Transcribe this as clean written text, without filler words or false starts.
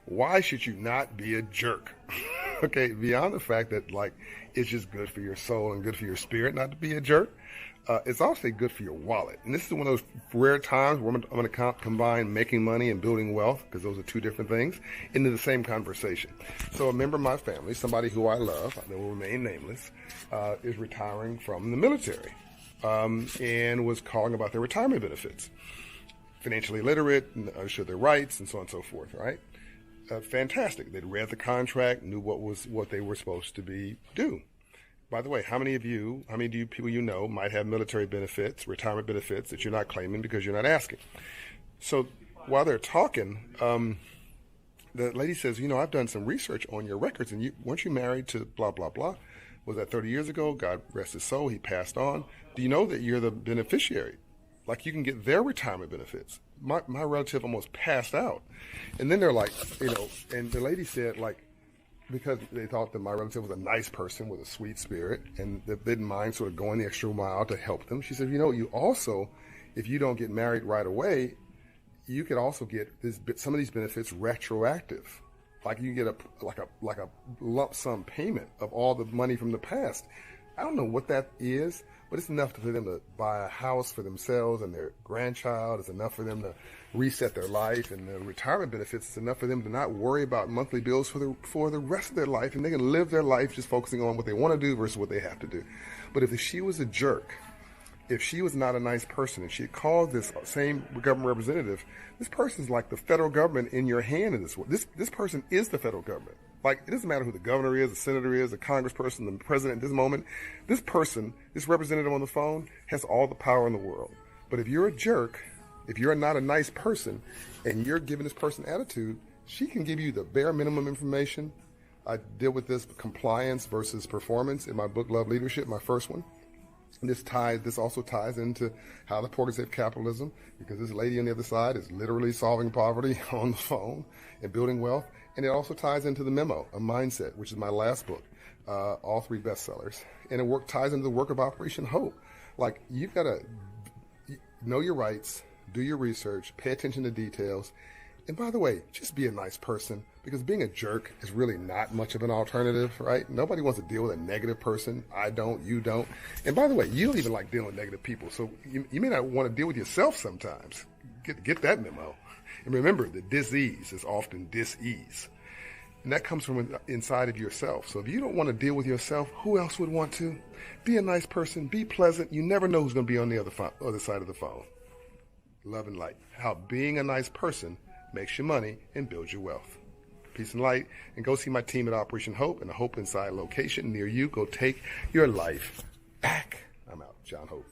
Why should you not be a jerk? Okay, beyond the fact that like it's just good for your soul and good for your spirit not to be a jerk, it's also good for your wallet. And this is one of those rare times where I'm going to combine making money and building wealth, because those are two different things, into the same conversation. So a member of my family, somebody who I love, that will remain nameless, is retiring from the military, and was calling about their retirement benefits. Financially literate, understood their rights, and so on and so forth, right? Fantastic. They'd read the contract, knew what they were supposed to do. By the way, how many people you know might have military benefits, retirement benefits that you're not claiming because you're not asking? So while they're talking, the lady says, I've done some research on your records, and weren't you married to blah, blah, blah? Was that 30 years ago? God rest his soul, he passed on. Do you know that you're the beneficiary? Like, you can get their retirement benefits. My relative almost passed out. And then they're like, and the lady said, like, because they thought that my relative was a nice person with a sweet spirit, and they didn't mind sort of going the extra mile to help them. She said, you also, if you don't get married right away, you could also get some of these benefits retroactive. Like, you get a lump sum payment of all the money from the past. I don't know what that is, but it's enough for them to buy a house for themselves and their grandchild. It's enough for them to reset their life, and the retirement benefits is enough for them to not worry about monthly bills for the rest of their life, and they can live their life just focusing on what they want to do versus what they have to do. But if she was a jerk, if she was not a nice person, and she had called this same government representative, this person's like the federal government in your hand in this. This person is the federal government. Like, it doesn't matter who the governor is, the senator is, the congressperson, the president at this moment. This person, this representative on the phone, has all the power in the world. But if you're a jerk, if you're not a nice person, and you're giving this person attitude, she can give you the bare minimum information. I deal with this compliance versus performance in my book, Love Leadership, my first one. And this also ties into how the poor save capitalism, because this lady on the other side is literally solving poverty on the phone and building wealth. And it also ties into the memo, A Mindset, which is my last book, all 3 bestsellers. And it ties into the work of Operation Hope. Like, you've got to know your rights, do your research, pay attention to details. And by the way, just be a nice person, because being a jerk is really not much of an alternative, right? Nobody wants to deal with a negative person. I don't, you don't. And by the way, you don't even like dealing with negative people. So you may not want to deal with yourself sometimes. Get that memo. And remember that dis-ease is often dis-ease. And that comes from inside of yourself. So if you don't want to deal with yourself, who else would want to? Be a nice person. Be pleasant. You never know who's going to be on the other side of the phone. Love and light. How being a nice person makes you money and builds your wealth. Peace and light. And go see my team at Operation Hope in a Hope Inside location near you. Go take your life back. I'm out. John Hope.